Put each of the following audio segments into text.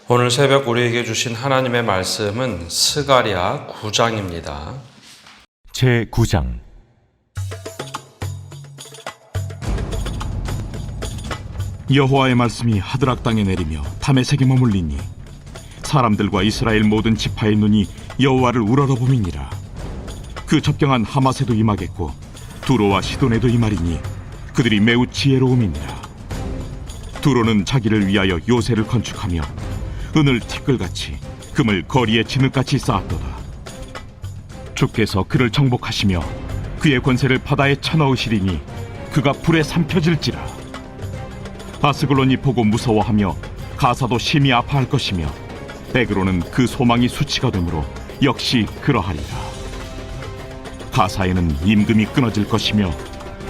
오늘 새벽 우리에게 주신 하나님의 말씀은 스가랴 9장입니다. 제 9장. 여호와의 말씀이 하드락 땅에 내리며 다메섹에 머물리니 사람들과 이스라엘 모든 지파의 눈이 여호와를 우러러봄이니라. 그 접경한 하맛에도 임하겠고 두로와 시돈에도 임하리니 그들이 매우 지혜로움이니라. 두로는 자기를 위하여 요새를 건축하며 은을 티끌같이 금을 거리에 진흙같이 쌓았도다. 주께서 그를 정복하시며 그의 권세를 바다에 쳐넣으시리니 그가 불에 삼켜질지라. 아스글론이 보고 무서워하며 가사도 심히 아파할 것이며 에그로는 그 소망이 수치가 되므로 역시 그러하리라. 가사에는 임금이 끊어질 것이며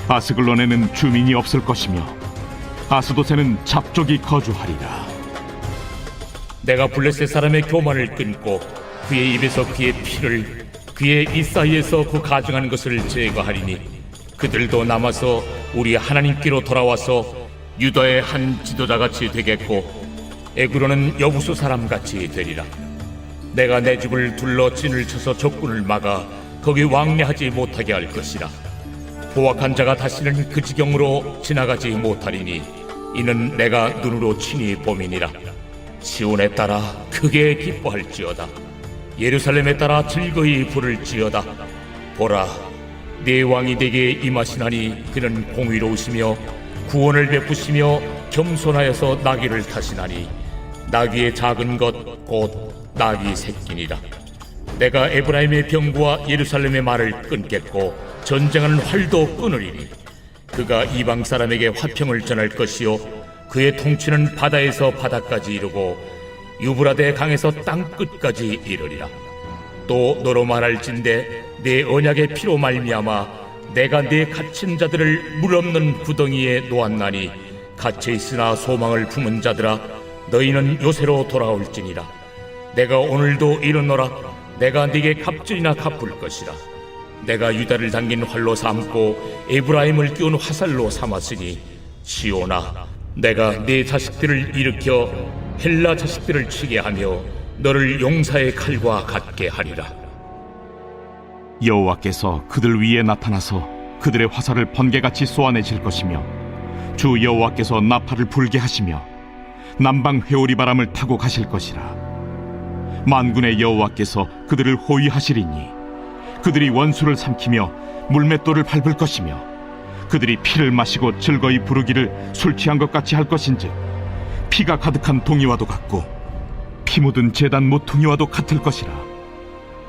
아스글론에는 주민이 없을 것이며 아스돗에는 잡족이 거주하리라. 내가 블레셋 사람의 교만을 끊고 그의 입에서 그의 피를 그의 입 사이에서 그 가증한 것을 제거하리니 그들도 남아서 우리 하나님께로 돌아와서 유다의 한 지도자같이 되겠고 에그로는 여부수 사람같이 되리라. 내가 내 집을 둘러 진을 쳐서 적군을 막아 거기 왕래하지 못하게 할 것이라. 포악한 자가 다시는 그 지경으로 지나가지 못하리니 이는 내가 눈으로 친히 봄이니라. 시온에 따라 크게 기뻐할지어다. 예루살렘에 따라 즐거이 부를지어다. 보라, 네 왕이 내게 임하시나니 그는 공의로우시며 구원을 베푸시며 겸손하여서 나귀를 타시나니 나귀의 작은 것 곧 나귀 새끼니라. 내가 에브라임의 병과 예루살렘의 말을 끊겠고 전쟁하는 활도 끊으리니 그가 이방 사람에게 화평을 전할 것이요 그의 통치는 바다에서 바다까지 이르고 유브라데 강에서 땅 끝까지 이르리라. 또 너로 말할진대 내 언약의 피로 말미암아 내가 네 갇힌 자들을 물 없는 구덩이에 놓았나니 갇혀 있으나 소망을 품은 자들아 너희는 요새로 돌아올지니라. 내가 오늘도 이르노라. 내가 네게 갑절이나 갚을 것이라. 내가 유다를 당긴 활로 삼고 에브라임을 끼운 화살로 삼았으니 시온아, 내가 네 자식들을 일으켜 헬라 자식들을 치게 하며 너를 용사의 칼과 같게 하리라. 여호와께서 그들 위에 나타나서 그들의 화살을 번개같이 쏘아내실 것이며 주 여호와께서 나팔을 불게 하시며 남방 회오리 바람을 타고 가실 것이라. 만군의 여호와께서 그들을 호위하시리니 그들이 원수를 삼키며 물맷돌을 밟을 것이며 그들이 피를 마시고 즐거이 부르기를 술 취한 것 같이 할 것인즉 피가 가득한 동이와도 같고 피 묻은 제단 모퉁이와도 같을 것이라.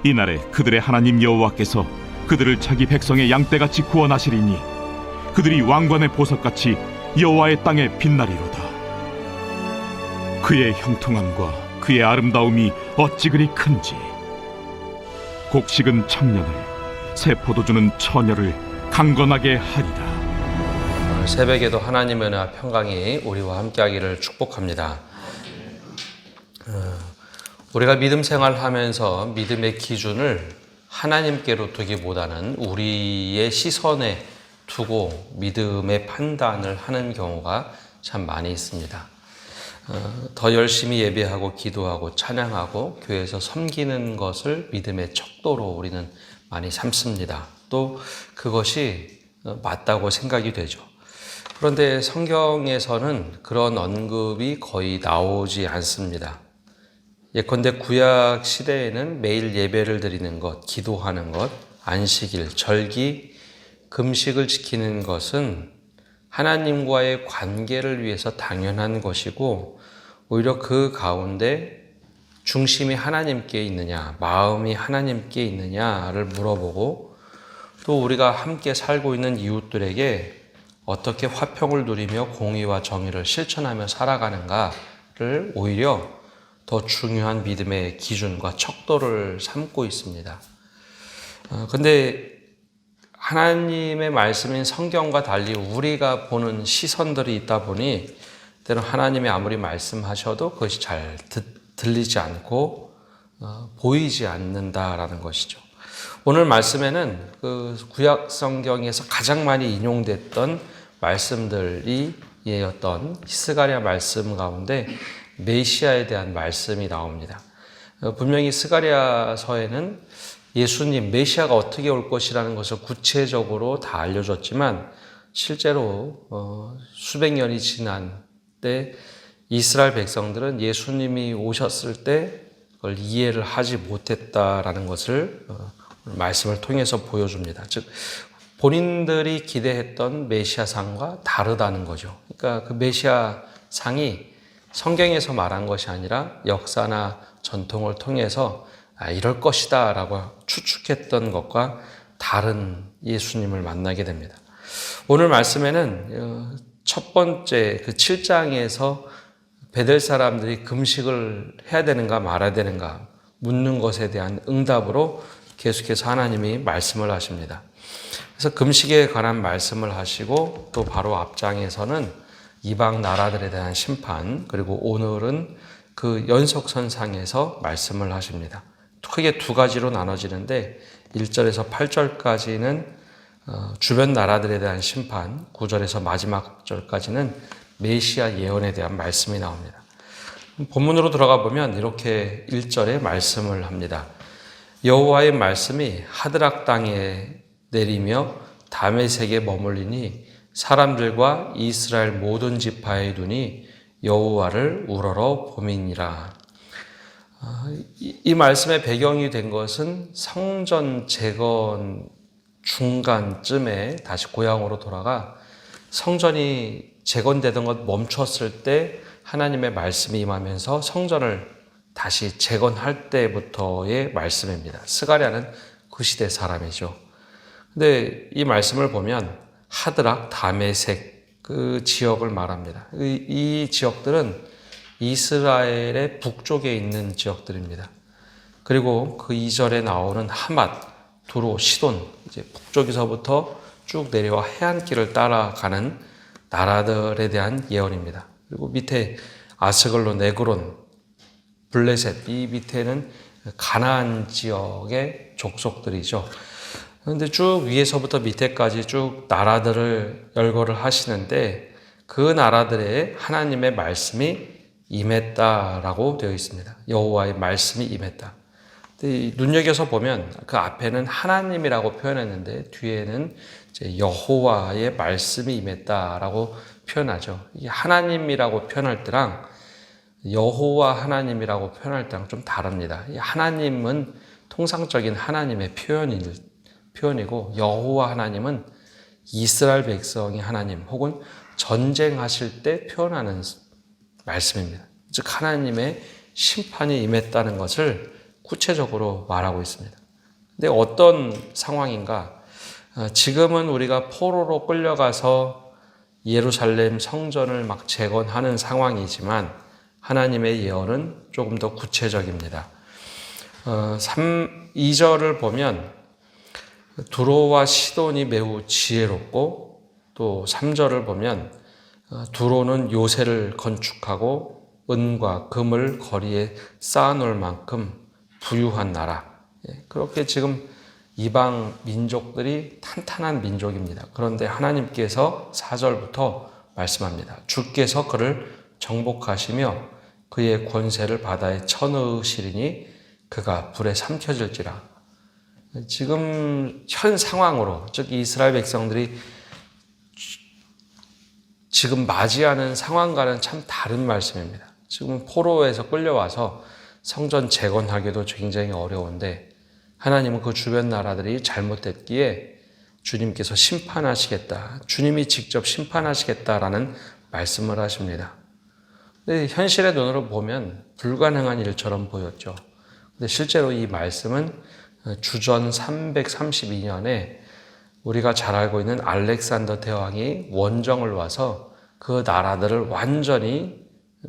이날에 그들의 하나님 여호와께서 그들을 자기 백성의 양떼같이 구원하시리니 그들이 왕관의 보석같이 여호와의 땅에 빛나리로다. 그의 형통함과 그의 아름다움이 어찌 그리 큰지. 곡식은 청년을 새 포도주는 처녀를 강건하게 하리라. 오늘 새벽에도 하나님의 은혜와 평강이 우리와 함께하기를 축복합니다. 우리가 믿음 생활하면서 믿음의 기준을 하나님께로 두기보다는 우리의 시선에 두고 믿음의 판단을 하는 경우가 참 많이 있습니다. 더 열심히 예배하고 기도하고 찬양하고 교회에서 섬기는 것을 믿음의 척도로 우리는 많이 삼습니다. 또 그것이 맞다고 생각이 되죠. 그런데 성경에서는 그런 언급이 거의 나오지 않습니다. 예컨대 구약 시대에는 매일 예배를 드리는 것, 기도하는 것, 안식일, 절기, 금식을 지키는 것은 하나님과의 관계를 위해서 당연한 것이고 오히려 그 가운데 중심이 하나님께 있느냐, 마음이 하나님께 있느냐를 물어보고 또 우리가 함께 살고 있는 이웃들에게 어떻게 화평을 누리며 공의와 정의를 실천하며 살아가는가를 오히려 더 중요한 믿음의 기준과 척도를 삼고 있습니다. 근데 하나님의 말씀인 성경과 달리 우리가 보는 시선들이 있다 보니 때로 하나님이 아무리 말씀하셔도 그것이 잘 들리지 않고 보이지 않는다라는 것이죠. 오늘 말씀에는 그 구약 성경에서 가장 많이 인용됐던 말씀들이 어떤 스가랴 말씀 가운데 메시아에 대한 말씀이 나옵니다. 분명히 스가랴서에는 예수님 메시아가 어떻게 올 것이라는 것을 구체적으로 다 알려줬지만 실제로 수백 년이 지난 때 이스라엘 백성들은 예수님이 오셨을 때 그걸 이해를 하지 못했다라는 것을 말씀을 통해서 보여줍니다. 즉 본인들이 기대했던 메시아상과 다르다는 거죠. 그러니까 그 메시아상이 성경에서 말한 것이 아니라 역사나 전통을 통해서 이럴 것이다 라고 추측했던 것과 다른 예수님을 만나게 됩니다. 오늘 말씀에는 첫 번째 그 7장에서 베델 사람들이 금식을 해야 되는가 말아야 되는가 묻는 것에 대한 응답으로 계속해서 하나님이 말씀을 하십니다. 그래서 금식에 관한 말씀을 하시고 또 바로 앞장에서는 이방 나라들에 대한 심판, 그리고 오늘은 그 연속선상에서 말씀을 하십니다. 크게 두 가지로 나눠지는데 1절에서 8절까지는 주변 나라들에 대한 심판, 9절에서 마지막 절까지는 메시아 예언에 대한 말씀이 나옵니다. 본문으로 들어가 보면 이렇게 1절에 말씀을 합니다. 여호와의 말씀이 하드락 땅에 내리며 다메섹에 머물리니 사람들과 이스라엘 모든 지파의 눈이 여호와를 우러러 봄이니라. 이 말씀의 배경이 된 것은 성전 재건 중간쯤에 다시 고향으로 돌아가 성전이 재건되던 것 멈췄을 때 하나님의 말씀이 임하면서 성전을 다시 재건할 때부터의 말씀입니다. 스가랴는 그 시대 사람이죠. 근데 이 말씀을 보면 하드락, 다메섹 그 지역을 말합니다. 이 지역들은 이스라엘의 북쪽에 있는 지역들입니다. 그리고 그 이절에 나오는 하맛, 두로, 시돈, 이제 북쪽에서부터 쭉 내려와 해안길을 따라가는 나라들에 대한 예언입니다. 그리고 밑에 아스글론, 에그론, 블레셋, 이 밑에는 가나안 지역의 족속들이죠. 그런데 쭉 위에서부터 밑에까지 쭉 나라들을 열거를 하시는데 그 나라들에 하나님의 말씀이 임했다라고 되어 있습니다. 여호와의 말씀이 임했다. 눈여겨서 보면 그 앞에는 하나님이라고 표현했는데 뒤에는 이제 여호와의 말씀이 임했다라고 표현하죠. 이 하나님이라고 표현할 때랑 여호와 하나님이라고 표현할 때랑 좀 다릅니다. 이 하나님은 통상적인 하나님의 표현이고 여호와 하나님은 이스라엘 백성이 하나님 혹은 전쟁하실 때 표현하는 말씀입니다. 즉 하나님의 심판이 임했다는 것을 구체적으로 말하고 있습니다. 근데 어떤 상황인가? 지금은 우리가 포로로 끌려가서 예루살렘 성전을 막 재건하는 상황이지만 하나님의 예언은 조금 더 구체적입니다. 2절을 보면 두로와 시돈이 매우 지혜롭고 또 3절을 보면 두로는 요새를 건축하고 은과 금을 거리에 쌓아놓을 만큼 부유한 나라. 그렇게 지금 이방 민족들이 탄탄한 민족입니다. 그런데 하나님께서 4절부터 말씀합니다. 주께서 그를 정복하시며 그의 권세를 바다에 쳐넣으시리니 그가 불에 삼켜질지라. 지금 현 상황으로, 즉 이스라엘 백성들이 지금 맞이하는 상황과는 참 다른 말씀입니다. 지금 포로에서 끌려와서 성전 재건하기도 굉장히 어려운데 하나님은 그 주변 나라들이 잘못됐기에 주님께서 심판하시겠다. 주님이 직접 심판하시겠다라는 말씀을 하십니다. 근데 현실의 눈으로 보면 불가능한 일처럼 보였죠. 근데 실제로 이 말씀은 주전 332년에 우리가 잘 알고 있는 알렉산더 대왕이 원정을 와서 그 나라들을 완전히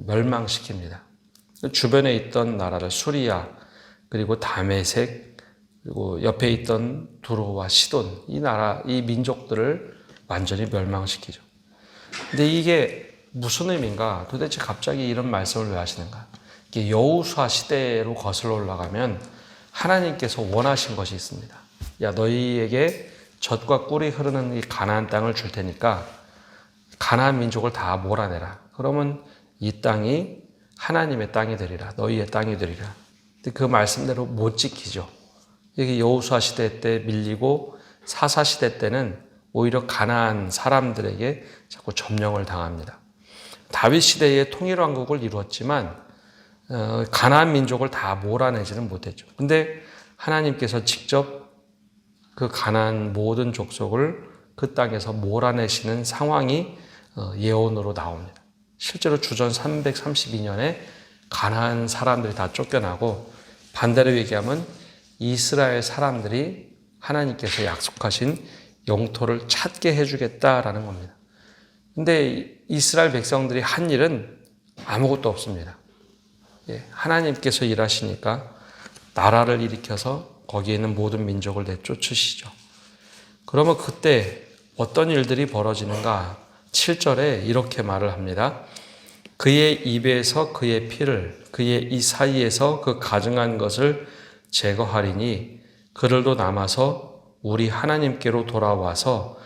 멸망시킵니다. 주변에 있던 나라를 수리아, 그리고 다메섹, 그리고 옆에 있던 두로와 시돈, 이 민족들을 완전히 멸망시키죠. 근데 이게 무슨 의미인가? 도대체 갑자기 이런 말씀을 왜 하시는가? 이게 여호수아 시대로 거슬러 올라가면 하나님께서 원하신 것이 있습니다. 야, 너희에게 젖과 꿀이 흐르는 이 가나안 땅을 줄 테니까 가나안 민족을 다 몰아내라. 그러면 이 땅이 하나님의 땅이 되리라. 너희의 땅이 되리라. 근데 그 말씀대로 못 지키죠. 이게 여호수아 시대 때 밀리고 사사 시대 때는 오히려 가나안 사람들에게 자꾸 점령을 당합니다. 다윗 시대에 통일왕국을 이루었지만 가나안 민족을 다 몰아내지는 못했죠. 근데 하나님께서 직접 그 가나안 모든 족속을 그 땅에서 몰아내시는 상황이 예언으로 나옵니다. 실제로 주전 332년에 가나안 사람들이 다 쫓겨나고 반대로 얘기하면 이스라엘 사람들이 하나님께서 약속하신 영토를 찾게 해주겠다라는 겁니다. 근데 이스라엘 백성들이 한 일은 아무것도 없습니다. 하나님께서 일하시니까 나라를 일으켜서 거기에 있는 모든 민족을 내쫓으시죠. 그러면 그때 어떤 일들이 벌어지는가? 7절에 이렇게 말을 합니다. 그의 입에서 그의 피를 그의 이 사이에서 그 가증한 것을 제거하리니 그들도 남아서 우리 하나님께로 돌아와서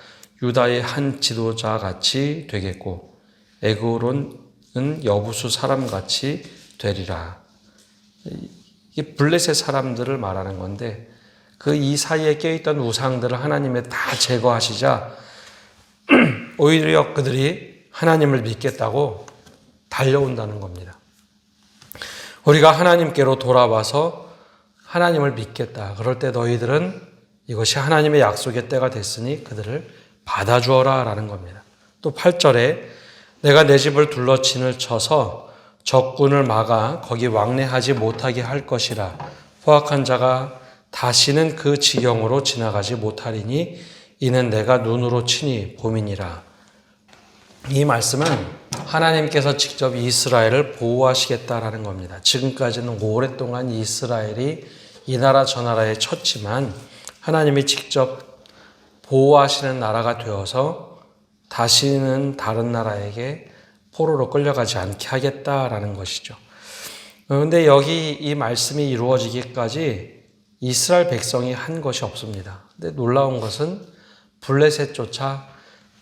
유다의 한 지도자 같이 되겠고 에그론은 여부수 사람같이 되리라. 이게 블레셋 사람들을 말하는 건데 그 이 사이에 껴있던 우상들을 하나님이 다 제거하시자 오히려 그들이 하나님을 믿겠다고 달려온다는 겁니다. 우리가 하나님께로 돌아와서 하나님을 믿겠다. 그럴 때 너희들은 이것이 하나님의 약속의 때가 됐으니 그들을 받아주어라 라는 겁니다. 또 8절에 내가 내 집을 둘러 진을 쳐서 적군을 막아 거기 왕래하지 못하게 할 것이라. 포악한 자가 다시는 그 지경으로 지나가지 못하리니 이는 내가 눈으로 치니 봄이니라. 이 말씀은 하나님께서 직접 이스라엘을 보호하시겠다라는 겁니다. 지금까지는 오랫동안 이스라엘이 이 나라 저 나라에 쳤지만 하나님이 직접 보호하시는 나라가 되어서 다시는 다른 나라에게 포로로 끌려가지 않게 하겠다라는 것이죠. 그런데 여기 이 말씀이 이루어지기까지 이스라엘 백성이 한 것이 없습니다. 근데 놀라운 것은 블레셋조차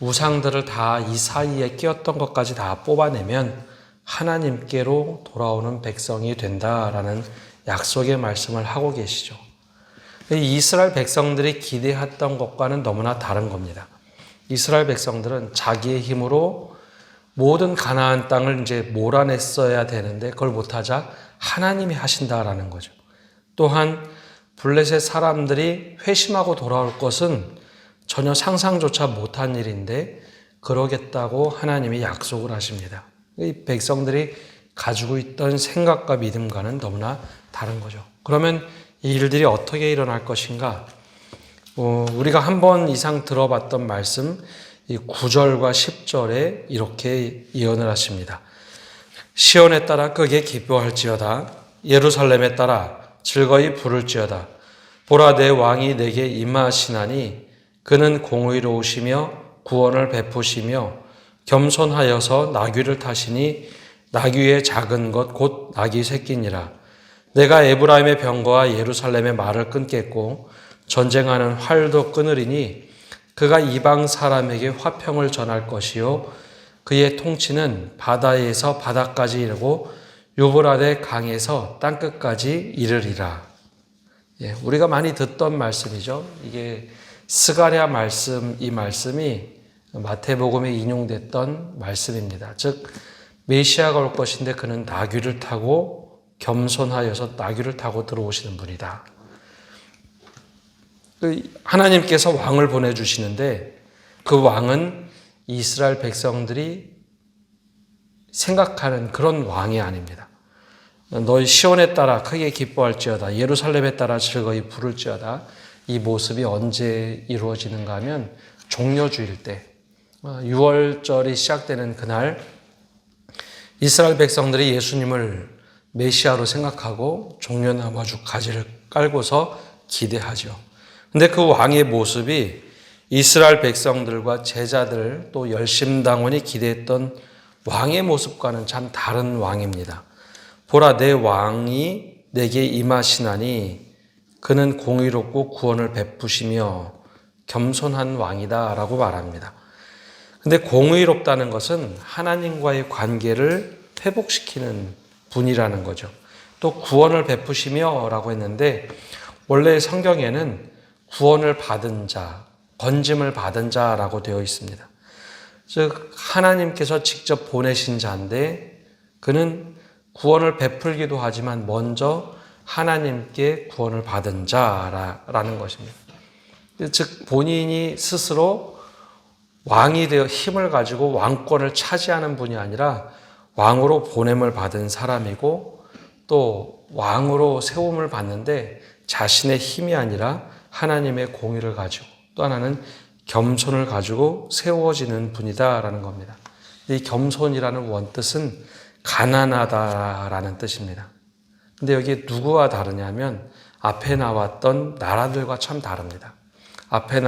우상들을 다 이 사이에 끼었던 것까지 다 뽑아내면 하나님께로 돌아오는 백성이 된다라는 약속의 말씀을 하고 계시죠. 이스라엘 백성들이 기대했던 것과는 너무나 다른 겁니다. 이스라엘 백성들은 자기의 힘으로 모든 가나안 땅을 이제 몰아냈어야 되는데 그걸 못하자 하나님이 하신다라는 거죠. 또한 블레셋 사람들이 회심하고 돌아올 것은 전혀 상상조차 못한 일인데 그러겠다고 하나님이 약속을 하십니다. 이 백성들이 가지고 있던 생각과 믿음과는 너무나 다른 거죠. 그러면 이 일들이 어떻게 일어날 것인가? 우리가 한 번 이상 들어봤던 말씀, 이 9절과 10절에 이렇게 예언을 하십니다. 시온에 따라 크게 기뻐할지어다. 예루살렘에 따라 즐거이 부를지어다. 보라 내 왕이 내게 임하시나니 그는 공의로우시며 구원을 베푸시며 겸손하여서 나귀를 타시니 나귀의 작은 것 곧 나귀 새끼니라. 내가 에브라임의 병거와 예루살렘의 말을 끊겠고 전쟁하는 활도 끊으리니 그가 이방 사람에게 화평을 전할 것이요 그의 통치는 바다에서 바다까지 이르고 유브라데 강에서 땅끝까지 이르리라. 우리가 많이 듣던 말씀이죠. 이게 스가랴 말씀, 이 말씀이 마태복음에 인용됐던 말씀입니다. 즉 메시아가 올 것인데 그는 나귀를 타고 겸손하여서 나귀를 타고 들어오시는 분이다. 하나님께서 왕을 보내주시는데 그 왕은 이스라엘 백성들이 생각하는 그런 왕이 아닙니다. 너희 시온에 따라 크게 기뻐할지어다. 예루살렘에 따라 즐거이 부를지어다. 이 모습이 언제 이루어지는가 하면 종려주일 때 6월절이 시작되는 그날 이스라엘 백성들이 예수님을 메시아로 생각하고 종려나무주 가지를 깔고서 기대하죠. 근데 그 왕의 모습이 이스라엘 백성들과 제자들 또 열심당원이 기대했던 왕의 모습과는 참 다른 왕입니다. 보라 내 왕이 내게 임하시나니 그는 공의롭고 구원을 베푸시며 겸손한 왕이다 라고 말합니다. 근데 공의롭다는 것은 하나님과의 관계를 회복시키는 분이라는 거죠. 또 구원을 베푸시며 라고 했는데 원래 성경에는 구원을 받은 자, 건짐을 받은 자라고 되어 있습니다. 즉 하나님께서 직접 보내신 자인데 그는 구원을 베풀기도 하지만 먼저 하나님께 구원을 받은 자라는 것입니다. 즉 본인이 스스로 왕이 되어 힘을 가지고 왕권을 차지하는 분이 아니라 왕으로 보냄을 받은 사람이고 또 왕으로 세움을 받는데 자신의 힘이 아니라 하나님의 공의를 가지고 또 하나는 겸손을 가지고 세워지는 분이다라는 겁니다. 이 겸손이라는 원뜻은 가난하다라는 뜻입니다. 근데 여기 누구와 다르냐면 앞에 나왔던 나라들과 참 다릅니다. 앞에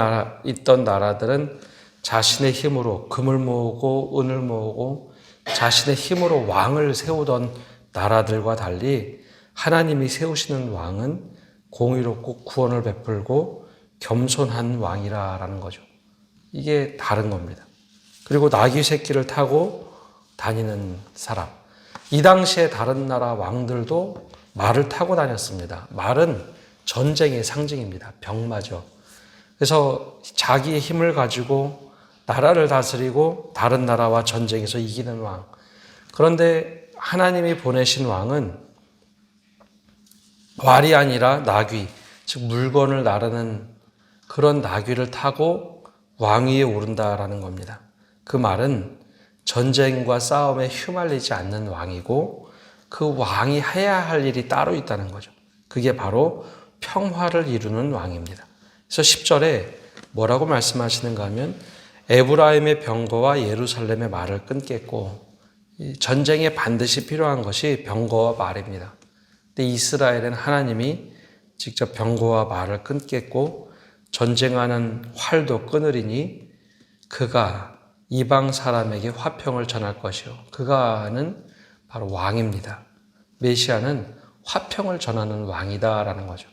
있던 나라들은 자신의 힘으로 금을 모으고 은을 모으고 자신의 힘으로 왕을 세우던 나라들과 달리 하나님이 세우시는 왕은 공의롭고 구원을 베풀고 겸손한 왕이라는 거죠. 이게 다른 겁니다. 그리고 나귀 새끼를 타고 다니는 사람. 이 당시에 다른 나라 왕들도 말을 타고 다녔습니다. 말은 전쟁의 상징입니다. 병마죠. 그래서 자기의 힘을 가지고 나라를 다스리고 다른 나라와 전쟁에서 이기는 왕. 그런데 하나님이 보내신 왕은 말이 아니라 나귀, 즉 물건을 나르는 그런 나귀를 타고 왕위에 오른다라는 겁니다. 그 말은 전쟁과 싸움에 휘말리지 않는 왕이고 그 왕이 해야 할 일이 따로 있다는 거죠. 그게 바로 평화를 이루는 왕입니다. 그래서 10절에 뭐라고 말씀하시는가 하면 에브라임의 병거와 예루살렘의 말을 끊겠고 전쟁에 반드시 필요한 것이 병거와 말입니다. 근데 이스라엘은 하나님이 직접 병거와 말을 끊겠고 전쟁하는 활도 끊으리니 그가 이방 사람에게 화평을 전할 것이요. 그가는 바로 왕입니다. 메시아는 화평을 전하는 왕이다라는 거죠.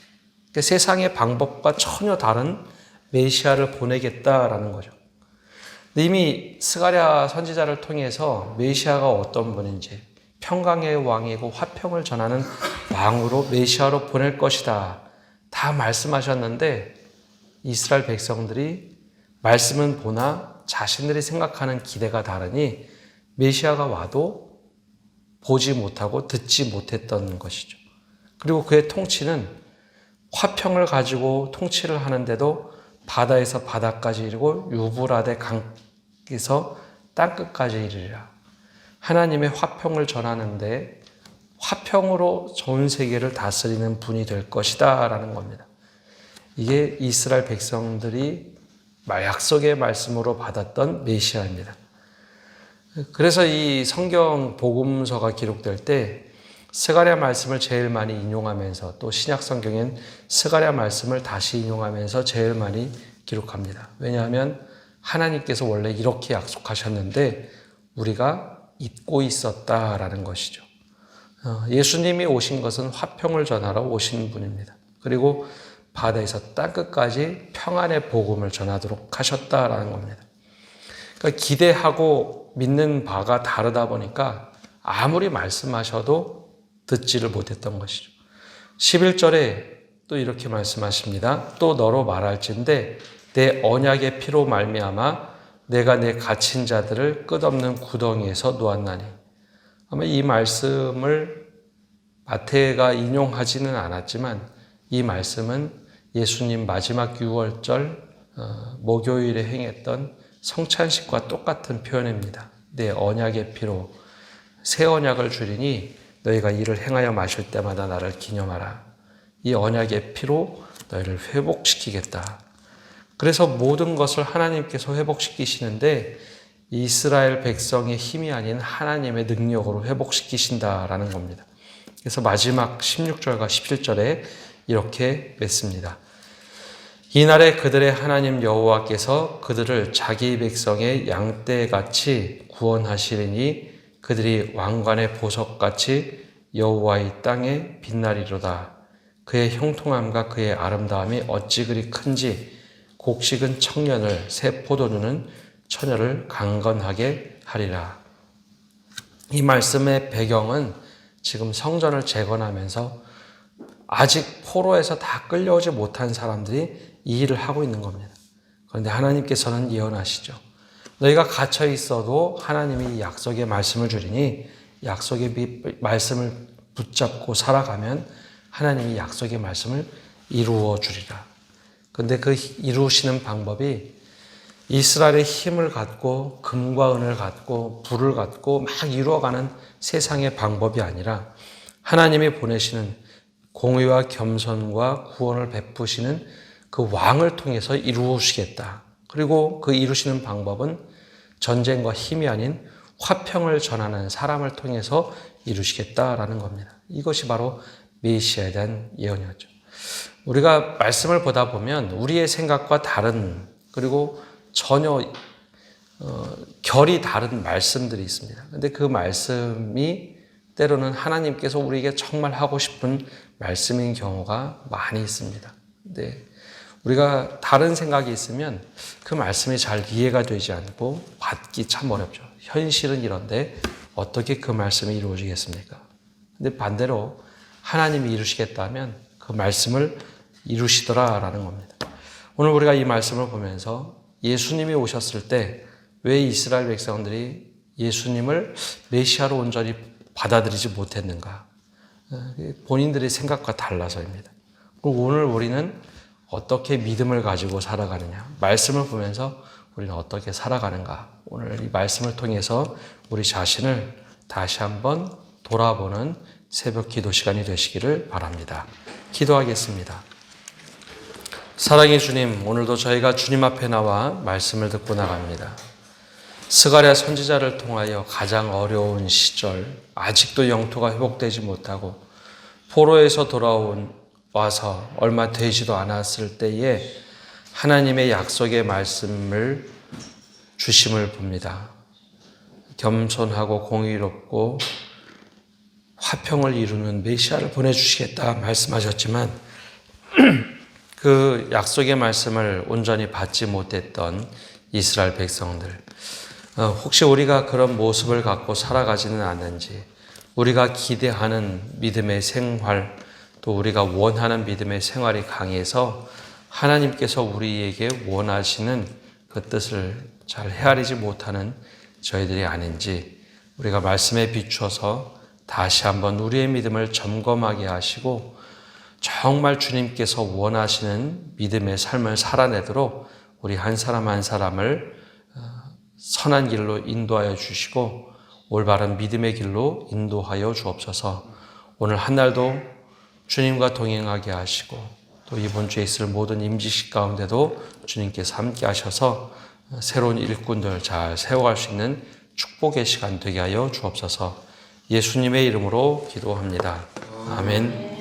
그러니까 세상의 방법과 전혀 다른 메시아를 보내겠다라는 거죠. 이미 스가랴 선지자를 통해서 메시아가 어떤 분인지 평강의 왕이고 화평을 전하는 왕으로 메시아로 보낼 것이다. 다 말씀하셨는데 이스라엘 백성들이 말씀은 보나 자신들이 생각하는 기대가 다르니 메시아가 와도 보지 못하고 듣지 못했던 것이죠. 그리고 그의 통치는 화평을 가지고 통치를 하는데도 바다에서 바다까지 이르고 유브라데 강에서 땅끝까지 이르리라. 하나님의 화평을 전하는데 화평으로 전 세계를 다스리는 분이 될 것이다 라는 겁니다. 이게 이스라엘 백성들이 약속의 말씀으로 받았던 메시아입니다. 그래서 이 성경 복음서가 기록될 때 스가랴 말씀을 제일 많이 인용하면서 또 신약 성경엔 스가랴 말씀을 다시 인용하면서 제일 많이 기록합니다. 왜냐하면 하나님께서 원래 이렇게 약속하셨는데 우리가 잊고 있었다라는 것이죠. 예수님이 오신 것은 화평을 전하러 오신 분입니다. 그리고 바다에서 땅끝까지 평안의 복음을 전하도록 하셨다라는 겁니다. 그러니까 기대하고 믿는 바가 다르다 보니까 아무리 말씀하셔도 듣지를 못했던 것이죠. 11절에 또 이렇게 말씀하십니다. 또 너로 말할진대 내 언약의 피로 말미암아 내가 내 갇힌 자들을 끝없는 구덩이에서 놓았나니. 아마 이 말씀을 마태가 인용하지는 않았지만 이 말씀은 예수님 마지막 6월절 목요일에 행했던 성찬식과 똑같은 표현입니다. 내 언약의 피로 새 언약을 주리니 너희가 이를 행하여 마실 때마다 나를 기념하라. 이 언약의 피로 너희를 회복시키겠다. 그래서 모든 것을 하나님께서 회복시키시는데 이스라엘 백성의 힘이 아닌 하나님의 능력으로 회복시키신다라는 겁니다. 그래서 마지막 16절과 17절에 이렇게 맺습니다. 이날에 그들의 하나님 여호와께서 그들을 자기 백성의 양떼같이 구원하시리니 그들이 왕관의 보석같이 여호와의 땅에 빛나리로다. 그의 형통함과 그의 아름다움이 어찌 그리 큰지 곡식은 청년을 새 포도주는 처녀를 강건하게 하리라. 이 말씀의 배경은 지금 성전을 재건하면서 아직 포로에서 다 끌려오지 못한 사람들이 이 일을 하고 있는 겁니다. 그런데 하나님께서는 예언하시죠. 너희가 갇혀 있어도 하나님이 약속의 말씀을 주리니 약속의 말씀을 붙잡고 살아가면 하나님이 약속의 말씀을 이루어 주리라. 그런데 그 이루시는 방법이 이스라엘의 힘을 갖고 금과 은을 갖고 불을 갖고 막 이루어가는 세상의 방법이 아니라 하나님이 보내시는 공의와 겸손과 구원을 베푸시는 그 왕을 통해서 이루시겠다. 그리고 그 이루시는 방법은 전쟁과 힘이 아닌 화평을 전하는 사람을 통해서 이루시겠다라는 겁니다. 이것이 바로 메시아에 대한 예언이었죠. 우리가 말씀을 보다 보면 우리의 생각과 다른 그리고 전혀 결이 다른 말씀들이 있습니다. 그런데 그 말씀이 때로는 하나님께서 우리에게 정말 하고 싶은 말씀인 경우가 많이 있습니다. 근데 우리가 다른 생각이 있으면 그 말씀이 잘 이해가 되지 않고 받기 참 어렵죠. 현실은 이런데 어떻게 그 말씀이 이루어지겠습니까? 근데 반대로 하나님이 이루시겠다면 그 말씀을 이루시더라라는 겁니다. 오늘 우리가 이 말씀을 보면서 예수님이 오셨을 때 왜 이스라엘 백성들이 예수님을 메시아로 온전히 받아들이지 못했는가? 본인들의 생각과 달라서입니다. 그리고 오늘 우리는 어떻게 믿음을 가지고 살아가느냐? 말씀을 보면서 우리는 어떻게 살아가는가? 오늘 이 말씀을 통해서 우리 자신을 다시 한번 돌아보는 새벽 기도 시간이 되시기를 바랍니다. 기도하겠습니다. 사랑의 주님, 오늘도 저희가 주님 앞에 나와 말씀을 듣고 나갑니다. 스가랴 선지자를 통하여 가장 어려운 시절, 아직도 영토가 회복되지 못하고 포로에서 와서 얼마 되지도 않았을 때에 하나님의 약속의 말씀을 주심을 봅니다. 겸손하고 공의롭고 화평을 이루는 메시아를 보내주시겠다 말씀하셨지만 그 약속의 말씀을 온전히 받지 못했던 이스라엘 백성들, 혹시 우리가 그런 모습을 갖고 살아가지는 않는지, 우리가 기대하는 믿음의 생활, 또 우리가 원하는 믿음의 생활이 강해서 하나님께서 우리에게 원하시는 그 뜻을 잘 헤아리지 못하는 저희들이 아닌지 우리가 말씀에 비추어서 다시 한번 우리의 믿음을 점검하게 하시고 정말 주님께서 원하시는 믿음의 삶을 살아내도록 우리 한 사람 한 사람을 선한 길로 인도하여 주시고 올바른 믿음의 길로 인도하여 주옵소서. 오늘 한 날도 주님과 동행하게 하시고 또 이번 주에 있을 모든 임직식 가운데도 주님께서 함께 하셔서 새로운 일꾼들 잘 세워갈 수 있는 축복의 시간 되게 하여 주옵소서. 예수님의 이름으로 기도합니다. 아멘.